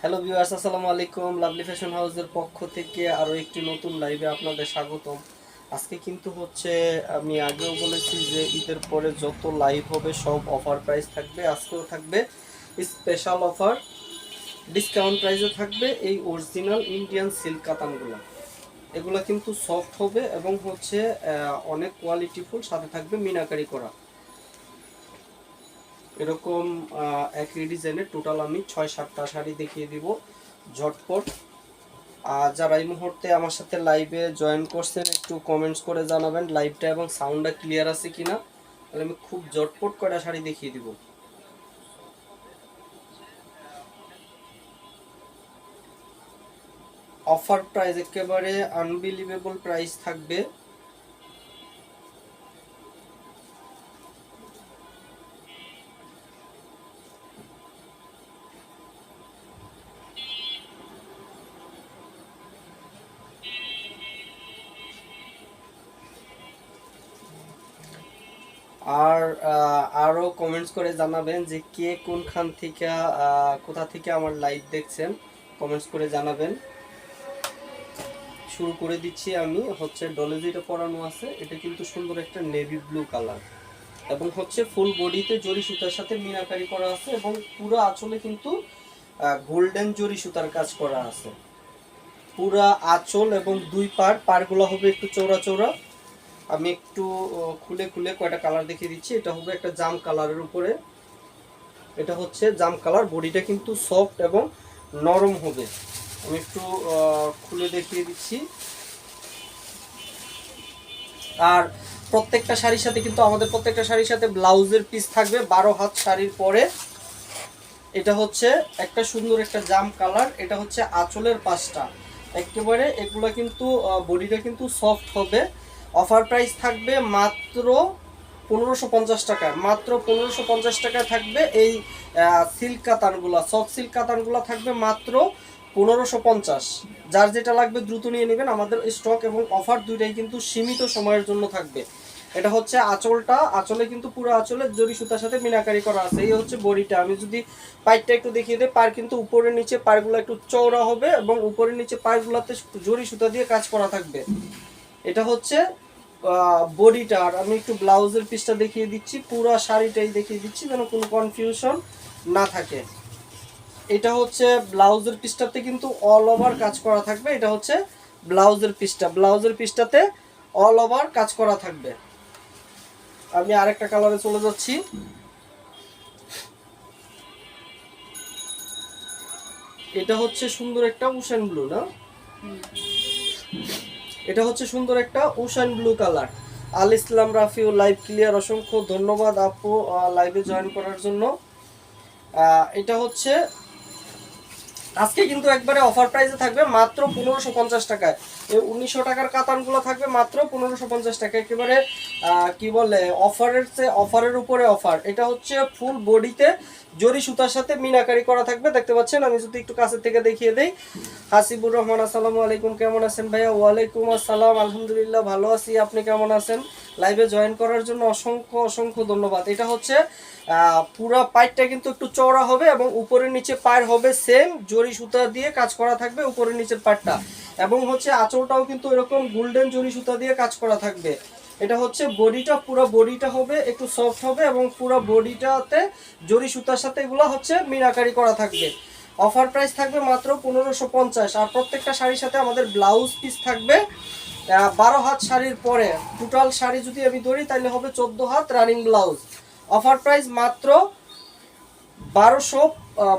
Hello viewers, আসসালামু আলাইকুম। Lovely fashion হাউসের পক্ষ থেকে আরও একটি নতুন লাইভে আপনাদের স্বাগতম। আজকে কিন্তু হচ্ছে আমি আগেও বলেছি যে ঈদের পরে যত লাইভ হবে সব অফার প্রাইস থাকবে। আজকেও থাকবে স্পেশাল অফার, ডিসকাউন্ট প্রাইসে থাকবে এই অরিজিনাল ইন্ডিয়ান সিল্ক কাতানগুলো। এগুলা কিন্তু সফট হবে এবং হচ্ছে অনেক কোয়ালিটিফুল, সাথে থাকবে মিনাকারি করা। এরকম একই ডিজাইনের টোটাল আমি 6-7টা শাড়ি দেখিয়ে দিব ঝটপট। আর যারা এই মুহূর্তে আমার সাথে লাইভে জয়েন করছেন একটু কমেন্টস করে জানাবেন লাইভটা এবং সাউন্ডটা ক্লিয়ার আছে কিনা, তাহলে আমি খুব ঝটপট কয়টা শাড়ি দেখিয়ে দিব। অফার প্রাইস একেবারে আনবিলিভেবল প্রাইস থাকবে। আর আরও কমেন্টস করে জানাবেন যে কে কোনখান থেকে কোথা থেকে আমার লাইভ দেখছেন, কমেন্টস করে জানাবেন। শুরু করে দিচ্ছি আমি। হচ্ছে ডলে যেটা পরানো আছে এটা কিন্তু সুন্দর একটা নেভি ব্লু কালার এবং হচ্ছে ফুল বডিতে জরি সুতার সাথে মিনাকারি করা আছে এবং পুরো আঁচলে কিন্তু গোল্ডেন জরি সুতার কাজ করা আছে। পুরা আঁচল এবং দুই পাড়গুলো হবে একটু চৌড়া চৌড়া। আমি একটু খুলে খুলে কয়টা কালার দেখিয়ে দিচ্ছি। এটা হবে একটা জাম কালারের উপরে, এটা হচ্ছে জাম কালার। বডিটা কিন্তু সফট এবং নরম হবে। আমি একটু খুলে দেখিয়ে দিচ্ছি। আর প্রত্যেকটা শাড়ির সাথে কিন্তু আমাদের প্রত্যেকটা শাড়ির সাথে ব্লাউজের পিস থাকবে 12 হাত শাড়ির পরে। এটা হচ্ছে একটা সুন্দর একটা জাম কালার, এটা হচ্ছে আঁচলের পাশটা একেবারে। এগুলা কিন্তু বডিটা কিন্তু সফট হবে। অফার প্রাইস থাকবে মাত্র 1550 টাকা, মাত্র 1550 টাকায় থাকবে এই সিল্ক কাতানগুলা। সফট সিল্ক কাতানগুলা থাকবে মাত্র 1550। যার যেটা লাগবে দ্রুত নিয়ে নেবেন। আমাদের স্টক এবং অফার দুইটাই কিন্তু সীমিত সময়ের জন্য থাকবে। এটা হচ্ছে আঁচলটা, আঁচলে কিন্তু পুরো আঁচলে জরি সুতার সাথে মিনাকারি করা আছে। এই হচ্ছে বডিটা। আমি যদি পাইরটা একটু দেখিয়ে দিই, পার কিন্তু উপরে নিচে পারগুলো একটু চওড়া হবে এবং উপরে নিচে পারগুলোতে জরি সুতা দিয়ে কাজ করা থাকবে। এটা হচ্ছে বডিটা। আর আমি একটু ব্লাউজের পিসটা দেখিয়ে দিচ্ছি, পুরো শাড়িটাই দেখিয়ে দিচ্ছি যেন কোনো কনফিউশন না থাকে। এটা হচ্ছে ব্লাউজের পিসটাতে কিন্তু অল ওভার কাজ করা থাকবে। এটা হচ্ছে ব্লাউজের পিসটা, ব্লাউজের পিসটাতে অল ওভার কাজ করা থাকবে। আমি আরেকটা কালারে চলে যাচ্ছি। এটা হচ্ছে সুন্দর একটা ওশান ব্লু, না? এটা হচ্ছে সুন্দর একটা ওশান ব্লু কালার। আল ইসলাম রাফিউ লাইভ ক্লিয়ার, অসংখ্য ধন্যবাদ আপু লাইভে জয়েন করার জন্য। এটা হচ্ছে আজকে কিন্তু একবারে অফার প্রাইসে থাকবে মাত্র 1550 টাকায়। এই 1900 টাকার কাতানগুলো থাকবে মাত্র 1550 টাকা। একেবারে কি বলে অফারের চেয়ে অফারের উপরে অফার। এটা হচ্ছে ফুল বডিতে জরি সুতার সাথে মিনাকারি করা থাকবে, দেখতে পাচ্ছেন। আমি যদি একটু কাছে থেকে দেখিয়ে দেই। হাসিবুর রহমান, আসসালামু আলাইকুম, কেমন আছেন ভাইয়া? ওয়ালাইকুম আসসালাম, আলহামদুলিল্লাহ ভালো আছি। আপনি কেমন আছেন? লাইভে জয়েন করার জন্য অসংখ্য অসংখ্য ধন্যবাদ। এটা হচ্ছে পুরা পাইটটা কিন্তু একটু চওড়া হবে এবং উপরের নিচে পায়ের হবে সেম জরি সুতা দিয়ে কাজ করা থাকবে উপরের নিচের পাটটা। এবং হচ্ছে আঁচলটাও কিন্তু এরকম গোল্ডেন জরি সুতা দিয়ে কাজ করা থাকবে। এটা হচ্ছে বডিটা, পুরো বডিটা হবে একটু সফট হবে এবং পুরো বডিটাতে জরি সুতার সাথে এগুলো হচ্ছে মিনাকারি করা থাকবে। অফার প্রাইস থাকবে মাত্র 1550। আর প্রত্যেকটা শাড়ির সাথে আমাদের ব্লাউজ পিস থাকবে 12 হাত শাড়ির পরে। টোটাল শাড়ি যদি আমি ধরি তাহলে হবে 14 হাত রানিং ব্লাউজ। অফার প্রাইস মাত্র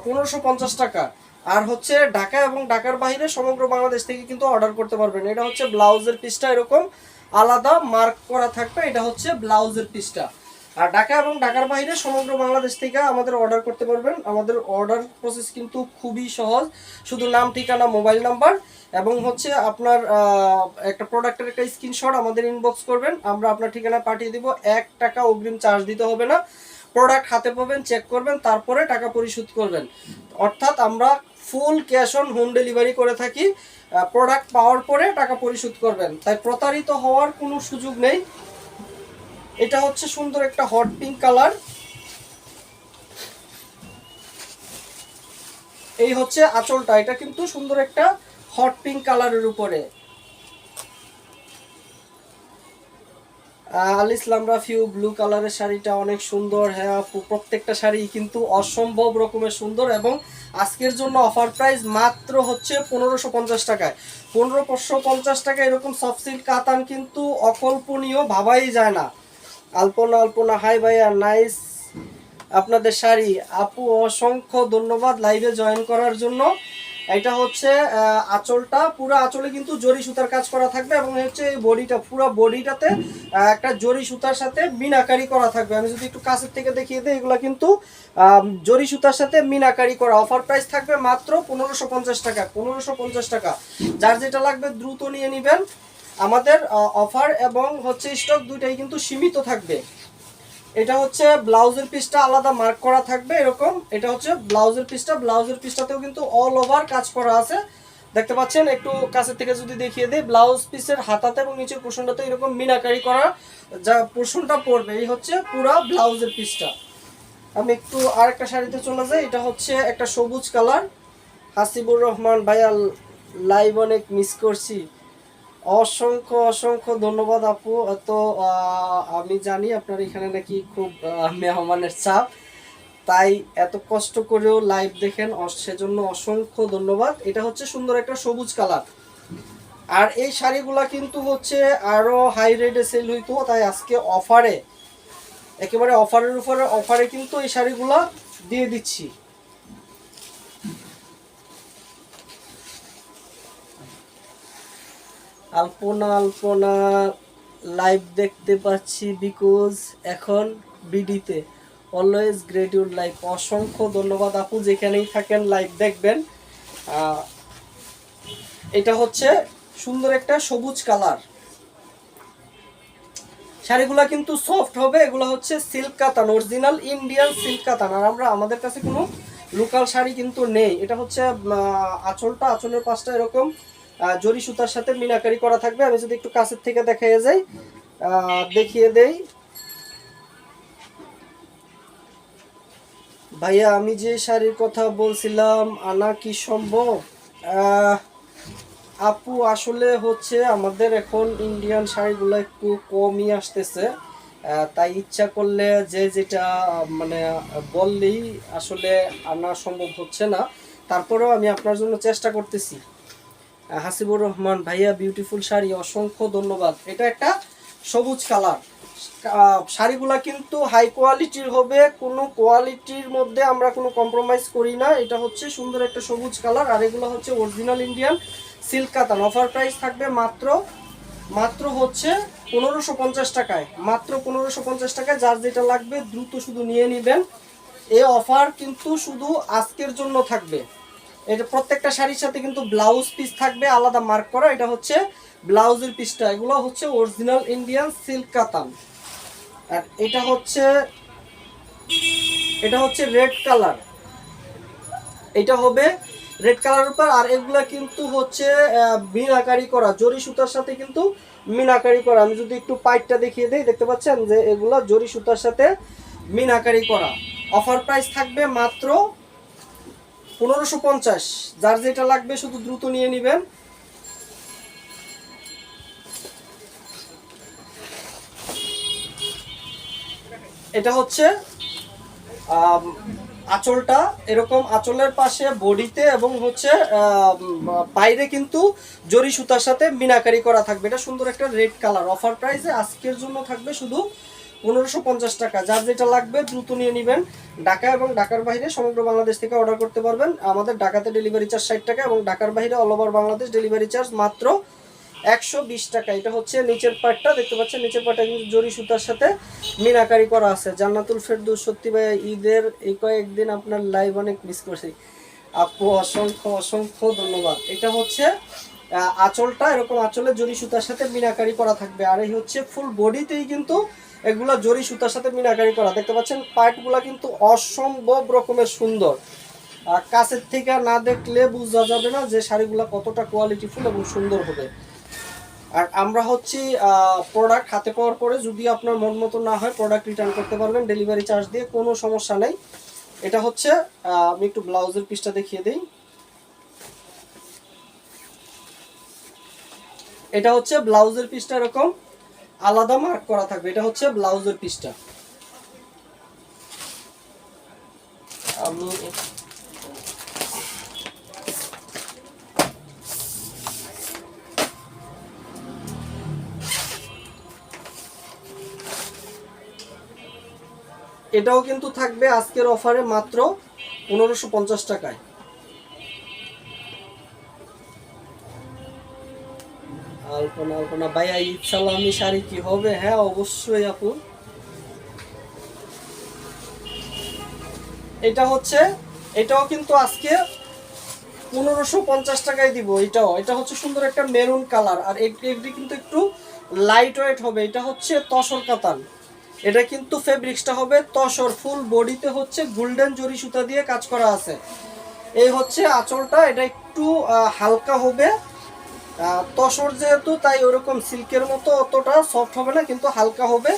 1550 টাকা। আর হচ্ছে ঢাকা এবং ঢাকার বাইরে সমগ্র বাংলাদেশ থেকে কিন্তু অর্ডার করতে পারবেন। এটা হচ্ছে ব্লাউজের পিসটা, এরকম আলাদা মার্ক করা থাকবে। এটা হচ্ছে ব্লাউজের পিসটা। আর ঢাকা এবং ঢাকার বাইরে সমগ্র বাংলাদেশ থেকে আমাদের অর্ডার করতে পারবেন। আমাদের অর্ডার প্রসেস কিন্তু খুবই সহজ। শুধু নাম, ঠিকানা, মোবাইল নাম্বার এবং হচ্ছে আপনার একটা প্রোডাক্টের একটা স্ক্রিনশট আমাদের ইনবক্স করবেন। আমরা আপনার ঠিকানা পাঠিয়ে দিব। 1 টাকা অগ্রিম চার্জ দিতে হবে না। প্রোডাক্ট হাতে পাবেন, চেক করবেন, তারপরে টাকা পরিশোধ করবেন। অর্থাৎ আমরা full cash on home delivery করে থাকি। প্রোডাক্ট পাওয়ার পরে টাকা পরিশোধ করবেন, তাই প্রতারিত হওয়ার কোনো সুযোগ নেই। এটা হচ্ছে সুন্দর একটা হট পিঙ্ক কালার। এই হচ্ছে আঁচলটা, এটা কিন্তু সুন্দর একটা হট পিঙ্ক কালারের উপরে। আল ইসলাম রাফিউ ব্লু কালারের শাড়িটা অনেক সুন্দর। হ্যাঁ আপু, প্রত্যেকটা শাড়ি কিন্তু অসম্ভব রকমের সুন্দর, এবং আজকের জন্য অফার প্রাইস মাত্র হচ্ছে 1550 টাকায়। 1550 টাকা এরকম সফট সিল্ক কাতান কিন্তু অকল্পনীয়, ভাবাই যায় না। আলপনা আলপনা হাই ভাইয়া, নাইস আপনাদের শাড়ি। আপু অসংখ্য ধন্যবাদ লাইভে জয়েন করার জন্য। এটা হচ্ছে আঁচলটা, পুরো আঁচলে কিন্তু জরি সুতার কাজ করা থাকবে, এবং হচ্ছে এই বডিটা, পুরো বডিটাতে একটা জরি সুতার সাথে মিনাকারি করা থাকবে। আমি যদি একটু কাছের থেকে দেখিয়ে দিই, এগুলো কিন্তু জরি সুতার সাথে মিনাকারি করা। অফার প্রাইস থাকবে মাত্র 1550 টাকা। 1550 টাকা। যার যেটা লাগবে দ্রুত নিয়ে নেবেন। আমাদের অফার এবং হচ্ছে স্টক দুইটাই কিন্তু সীমিত থাকবে। এটা হচ্ছে ব্লাউজের পিসটা আলাদা মার্ক করা থাকবে এরকম। এটা হচ্ছে ব্লাউজের পিসটা, ব্লাউজের পিসটাতেও কিন্তু অল ওভার কাজ করা আছে, দেখতে পাচ্ছেন। একটু কাছের থেকে যদি দেখিয়ে দিই, ব্লাউজ পিসের হাতাতে এবং নিচের পোর্শনটাতে এরকম মিনাকারি করা যা পোর্শনটা পড়বে, এই হচ্ছে পুরো ব্লাউজের পিসটা। আমি একটু আরেকটা শাড়িতে চলে যাই। এটা হচ্ছে একটা সবুজ কালার। হাসিবুর রহমান ভাইয়া, লাইভ অনেক মিস করছি। অসংখ্য অসংখ্য ধন্যবাদ আপু। তো আমি জানি আপনার এখানে নাকি খুব মেহমানের চাপ, তাই এত কষ্ট করেও লাইভ দেখেন, সেজন্য অসংখ্য ধন্যবাদ। এটা হচ্ছে সুন্দর একটা সবুজ কালার। আর এই শাড়িগুলা কিন্তু হচ্ছে আরো হাই রেটে সেল হইতো, তাই আজকে অফারে, একেবারে অফারের উপরে অফারে কিন্তু এই শাড়িগুলা দিয়ে দিচ্ছি। আলপনা আলপনা লাইভ দেখতে পাচ্ছি বিকজ এখন বিডিতে। Always great your live. অসংখ্য ধন্যবাদ আপু, যেখানেই থাকেন লাইভ দেখবেন। এটা হচ্ছে সুন্দর একটা সবুজ কালার। শাড়িগুলো কিন্তু সফট হবে, এগুলো হচ্ছে সিল্ক কাতান, অরিজিনাল ইন্ডিয়ান সিল্ক কাতান। আর আমাদের কাছে কোনো লোকাল শাড়ি কিন্তু নেই। এটা হচ্ছে আঁচলটা, আঁচলের পাশটা এরকম জরি সুতার সাথে মিনাকারি করা থাকবে। আমি যদি একটু কাছের থেকে দেখাই যাই, দেখিয়ে দেই ভাইয়া, আমি যে শাড়ির কথা বলছিলাম আনা কি সম্ভব? আপু আসলে হচ্ছে আমাদের এখন ইন্ডিয়ান শাড়িগুলো একটু কমই আসতেছে, তাই ইচ্ছা করলে যে যেটা মানে বললেই আসলে আনা সম্ভব হচ্ছে না। তারপরেও আমি আপনার জন্য চেষ্টা করতেছি। হাসিবুর রহমান ভাইয়া, বিউটিফুল শাড়ি, অসংখ্য ধন্যবাদ। এটা একটা সবুজ কালার। শাড়িগুলা কিন্তু হাই কোয়ালিটির হবে, কোনো কোয়ালিটির মধ্যে আমরা কোনো কম্প্রোমাইজ করি না। এটা হচ্ছে সুন্দর একটা সবুজ কালার, আর এগুলো হচ্ছে অরিজিনাল ইন্ডিয়ান সিল্ক কাতান। অফার প্রাইস থাকবে মাত্র মাত্র হচ্ছে 1550 টাকায়। মাত্র 1550 টাকায়। যার যেটা লাগবে দ্রুত শুধু নিয়ে নেবেন। এই অফার কিন্তু শুধু আজকের জন্য থাকবে। এটা প্রত্যেকটা শাড়ির সাথে কিন্তু ব্লাউজ পিস থাকবে আলাদা মার্ক করা। এটা হচ্ছে ব্লাউজের পিসটা, এগুলো হচ্ছে অরিজিনাল ইন্ডিয়ান সিল্ক কাতান। আর এটা হচ্ছে রেড কালার। এটা হবে রেড কালারের উপর। আর এগুলা কিন্তু হচ্ছে মিনাকারি করা, জরি সুতার সাথে কিন্তু মিনাকারি করা। আমি যদি একটু পাইটটা দেখিয়ে দিই, দেখতে পাচ্ছেন যে এগুলা জরি সুতার সাথে মিনাকারি করা। অফার প্রাইস থাকবে মাত্র 1550। যার যেটা লাগবে শুধু দ্রুত নিয়ে নেবেন। এটা হচ্ছে আঁচলটা, এরকম আঁচলের পাশে বডিতে এবং হচ্ছে বাইরে কিন্তু জরি সুতার সাথে মিনাকারি করা থাকবে। এটা সুন্দর একটা রেড কালার। অফার প্রাইসে আজকের জন্য থাকবে শুধু 1550 টাকা। যার যেটা লাগবে দ্রুত নিয়ে নেবেন। ঢাকা এবং ঢাকার বাইরে সমগ্র বাংলাদেশ থেকে অর্ডার করতে পারবেন। আমাদের ঢাকাতে ডেলিভারি চার্জ 60 টাকা, এবং ঢাকার বাইরে all over Bangladesh delivery charge মাত্র 120 টাকা। এটা হচ্ছে নিচের পার্টটা, দেখতে পাচ্ছেন নিচের পার্টটা কিন্তু জরি সুতার সাথে মিনাকারি করা আছে। জান্নাতুল ফেরদৌস, সত্যি ভাই ঈদের এই কয়েকদিন আপনার লাইভ অনেক মিস করছি। আপু অসংখ্য অসংখ্য ধন্যবাদ। এটা হচ্ছে আঁচলটা, এরকম আঁচলে জরি সুতার সাথে মিনাকারি করা থাকবে। আর এই হচ্ছে ফুল বডিতেই কিন্তু এগুলা জরি সুতার সাথে মিনাকারি করা, দেখতে পাচ্ছেন। পার্টগুলা কিন্তু অসম্ভব রকমের সুন্দর। কাছের থেকে না দেখলে বোঝা যাবে না যে শাড়িগুলো কতটা কোয়ালিটিফুল এবং সুন্দর হবে। আর আমরা হচ্ছে প্রোডাক্ট হাতে পাওয়ার পরে যদি আপনার মন মতো না হয় প্রোডাক্ট রিটার্ন করতে পারবেন ডেলিভারি চার্জ দিয়ে, কোনো সমস্যা নেই। এটা হচ্ছে আমি একটু ব্লাউজের পিসটা দেখিয়ে দিই। এটা হচ্ছে ব্লাউজের পিসটা, এরকম আলাদা মার্ক করা থাকবে। এটা হচ্ছে ব্লাউজের পিসটা। আমি এটাও কিন্তু থাকবে আজকের অফারে মাত্র 1550 টাকায়। আলপনা আলপনা ভাইয়া, ঈদ সালামি শাড়ি কি হবে? হ্যাঁ অবশ্যই আপু। এটা হচ্ছে, এটাও কিন্তু আজকে 1550 টাকায় দিব। এটা হচ্ছে সুন্দর একটা মেরুন কালার, আর এটি কিন্তু একটু লাইট ওয়েট হবে। এটা হচ্ছে তসর কাতান। এটা কিন্তু ফেব্রিক্সটা হবে তসর, ফুল বডিতে হচ্ছে গোল্ডেন জরি সুতা দিয়ে কাজ করা আছে। এই হচ্ছে আঁচলটা, এটা একটু হালকা হবে। তসর যেহেতু, তাই ওরকম সিল্কের মতো অতটা সফট হবে না, কিন্তু হালকা হবে।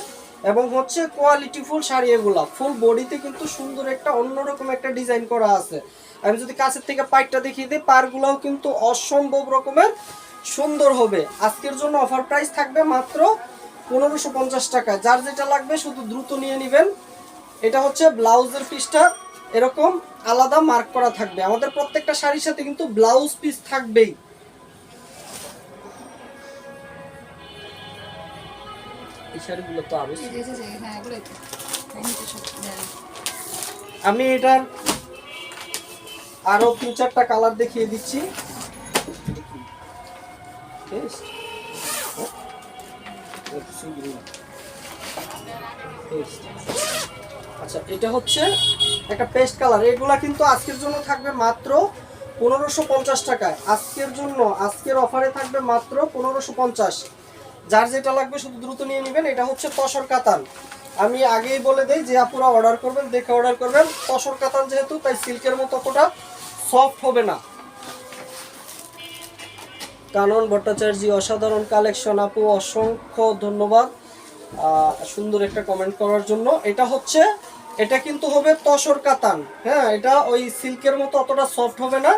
এবং হচ্ছে কোয়ালিটি ফুল শাড়ি, এগুলা ফুল বডিতে কিন্তু সুন্দর একটা অন্যরকম একটা ডিজাইন করা আছে। আমি যদি কাছের থেকে পাইটটা দেখিয়ে দিই, পারগুলাও কিন্তু অসম্ভব রকমের সুন্দর হবে। আজকের জন্য অফার প্রাইস থাকবে মাত্র 1550 টাকা। যার যেটা লাগবে শুধু দ্রুত নিয়ে নেবেন। এটা হচ্ছে ব্লাউজের পিসটা, এরকম আলাদা মার্ক করা থাকবে। আমাদের প্রত্যেকটা শাড়ির সাথে কিন্তু ব্লাউজ পিস থাকবেই। এই শাড়িগুলো তো আরো, আমি এটার আরো 3-4টা কালার দেখিয়ে দিচ্ছি। আচ্ছা, এটা হচ্ছে একটা পেস্ট কালার। এগুলা কিন্তু আজকের জন্য থাকবে মাত্র 1550 টাকায়। আজকের জন্য, আজকের অফারে থাকবে মাত্র 1550। যার যেটা লাগবে শুধু দ্রুত নিয়ে নেবেন। এটা হচ্ছে তসর কাতান। আমি আগেই বলে দেই যে আপুরা অর্ডার করবেন, দেখে অর্ডার করবেন। তসর কাতান যেহেতু, তাই সিল্কের মতো অতটা সফট হবে না। কানন ভট্টাচার্য, অসাধারণ কালেকশন আপু, অসংখ্য ধন্যবাদ সুন্দর একটা কমেন্ট করার জন্য। এটা হচ্ছে, এটা কিন্তু হবে তসর কাতান। হ্যাঁ, এটা ওই সিল্কের মতো অতটা সফট হবে না,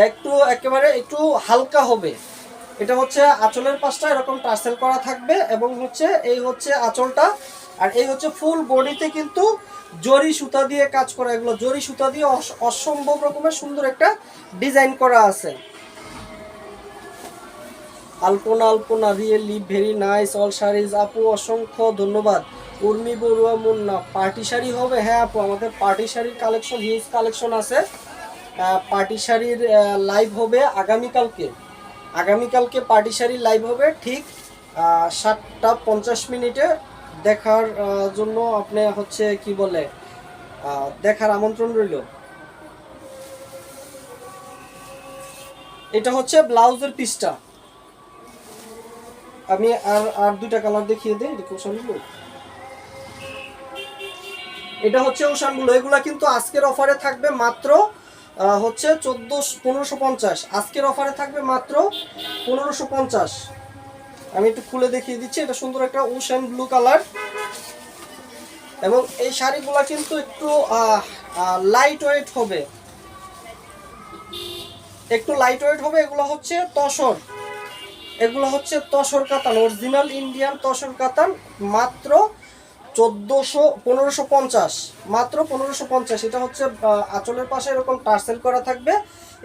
একটু একেবারে একটু হালকা হবে। এটা হচ্ছে আঁচলের পাশটা এরকম টার্সেল করা থাকবে, এবং হচ্ছে এই হচ্ছে আঁচলটা। আর এই হচ্ছে ফুল বডিতে কিন্তু জরি সুতা দিয়ে কাজ করা। এগুলো জরি সুতা দিয়ে অসম্ভব রকমের সুন্দর একটা ডিজাইন করা আছে। Alpana Alpana, really very nice all saris আপু, অসংখ্য ধন্যবাদ। উর্মি বড়ুয়া মুন্না, পার্টি শাড়ি হবে? হ্যাঁ আপু, আমাদের পার্টি শাড়ির কালেকশন, হিউজ কালেকশন আছে। পার্টি শাড়ির লাইভ হবে আগামীকালকে। আগামীকালকে পার্টি শাড়ির লাইভ হবে ঠিক 7টা 50 মিনিটে। দেখার জন্য আপনি হচ্ছে কি বলে, দেখার আমন্ত্রণ রইল। এটা হচ্ছে ব্লাউজের পিসটা। আমি আর 2টা কালার দেখিয়ে দিই। এটা হচ্ছে ওশানগুলো। এগুলা কিন্তু আজকের অফারে থাকবে মাত্র হচ্ছে 1550। আজকের অফারে থাকবে মাত্র 1550। আমি একটু খুলে দেখিয়ে দিচ্ছি। এটা সুন্দর একটা ওশান ব্লু কালার, এবং এই শাড়িগুলা কিন্তু একটু লাইট ওয়েট হবে, একটু লাইট ওয়েট হবে। এগুলো হচ্ছে তসর, এগুলো হচ্ছে তসর কাতান, অরিজিনাল ইন্ডিয়ান তসর কাতান। মাত্র 1550, মাত্র 1550। এটা হচ্ছে আঁচলের পাশে এরকম টার্সেল করা থাকবে।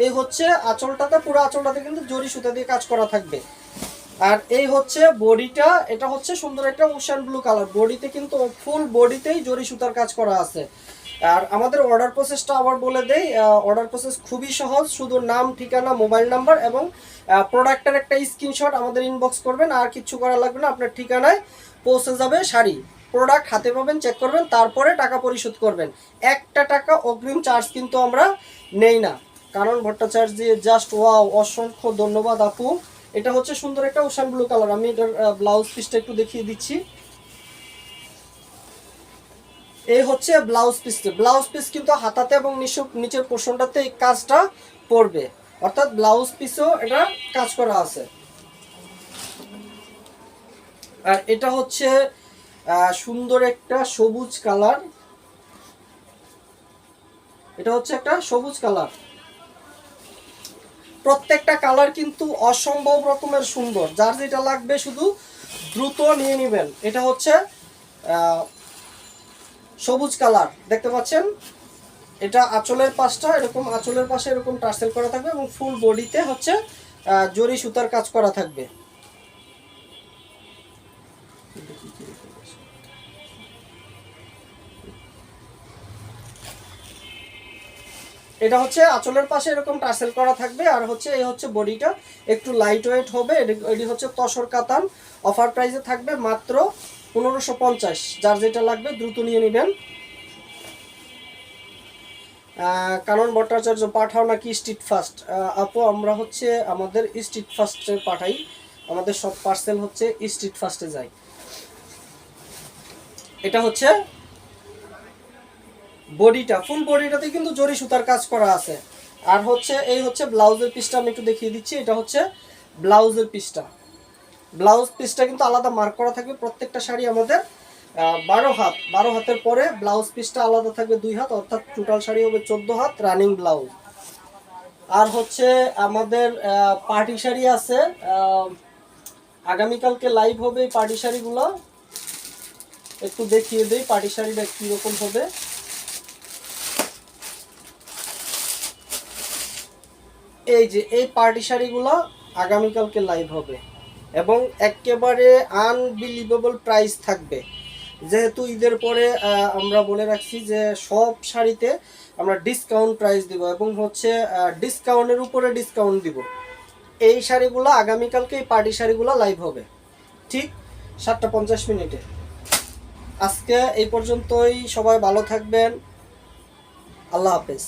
এই হচ্ছে আঁচলটাতে, পুরো আঁচলটাতে কিন্তু জরি সুতা দিয়ে কাজ করা থাকবে। আর এই হচ্ছে বডিটা, এটা হচ্ছে সুন্দর একটা ওশান ব্লু কালার। বডিতে কিন্তু ফুল বডিতেই জরি সুতার কাজ করা আছে। আর আমাদের অর্ডার প্রসেসটা আবার বলে দেই। অর্ডার প্রসেস খুবই সহজ, শুধু নাম, ঠিকানা, মোবাইল নাম্বার এবং প্রোডাক্টের একটা স্ক্রিনশট আমাদের ইনবক্স করবেন। আর কিচ্ছু করা লাগবে না, আপনার ঠিকানায় পৌঁছে যাবে শাড়ি। প্রোডাক্ট হাতে পাবেন, চেক করবেন, তারপরে টাকা পরিশোধ করবেন। 1টা টাকা অগ্রিম চার্জ কিন্তু আমরা নেই না। কারণ ভট্টাচার্য, জাস্ট ওয়াও, অসংখ্য ধন্যবাদ আপু। এটা হচ্ছে সুন্দর একটা ওশান ব্লু কালার। আমি এটার ব্লাউজ পিসটা একটু দেখিয়ে দিচ্ছি। এই হচ্ছে ব্লাউজ পিস। ব্লাউজ পিস কিন্তু হাতাতে এবং নিচের পোর্শনটাতে এই কাজটা পড়বে, অর্থাৎ ব্লাউজ পিসও এটা কাজ করা আছে। আর এটা হচ্ছে সুন্দর একটা সবুজ কালার। এটা হচ্ছে একটা সবুজ কালার। প্রত্যেকটা কালার কিন্তু অসম্ভব রকমের সুন্দর, যার যেটা লাগবে শুধু দ্রুত নিয়ে নেবেন। এটা হচ্ছে সবুজ কালার, দেখতে পাচ্ছেন। এটা আঁচলের পাশটা এরকম, আঁচলের পাশে এরকম টার্সেল করা থাকবে এবং ফুল বডিতে হচ্ছে জরি সুতার কাজ করা থাকবে। এটা হচ্ছে আঁচলের পাশে এরকম টার্সেল করা থাকবে, আর হচ্ছে এই হচ্ছে বডিটা একটু লাইট ওয়েট হবে। এটি হচ্ছে তসর কাতান, অফার প্রাইসে থাকবে মাত্র 1550। যার যেটা লাগবে দ্রুত নিয়ে নেবেন। কানন ভট্টাচার্য, পাঠাও নাকি স্ট্রিট ফাস্ট? আপু আমরা হচ্ছে আমাদের স্ট্রিট ফাস্টে পাঠাই, আমাদের সব পার্সেল হচ্ছে স্ট্রিট ফাস্টে যায়। এটা হচ্ছে বডিটা, ফুল বডিটাতে কিন্তু জরি সুতার কাজ করা আছে। আর হচ্ছে এই হচ্ছে ব্লাউজের পিসটা, আমি একটু দেখিয়ে দিচ্ছি। এটা হচ্ছে ব্লাউজের পিসটা, ব্লাউজ পিসটা কিন্তু আলাদা মার্ক করা থাকবে। প্রত্যেকটা শাড়ি আমাদের 12 হাত, 12 হাতের পরে ব্লাউজ পিসটা আলাদা থাকবে 2 হাত, অর্থাৎ টোটাল শাড়ি হবে 14 হাত রানিং ব্লাউজ। আর হচ্ছে আমাদের পার্টি শাড়ি আছে, আগামীকালকে লাইভ হবে এই পার্টি শাড়িগুলো। একটু দেখিয়ে দেই পার্টি শাড়িটা কীরকম হবে। এই যে এই পার্টি শাড়িগুলো আগামীকালকে লাইভ হবে এবং একেবারে আনবিলিভেবল প্রাইস থাকবে। যেহেতু ঈদের পরে আমরা বলে রাখছি যে সব শাড়িতে আমরা ডিসকাউন্ট প্রাইস দিব এবং হচ্ছে ডিসকাউন্টের উপরে ডিসকাউন্ট দিব। এই শাড়িগুলো আগামীকালকে এই পার্টি শাড়িগুলো লাইভ হবে ঠিক 7:50। আজকে এই পর্যন্তই, সবাই ভালো থাকবেন, আল্লাহ হাফেজ।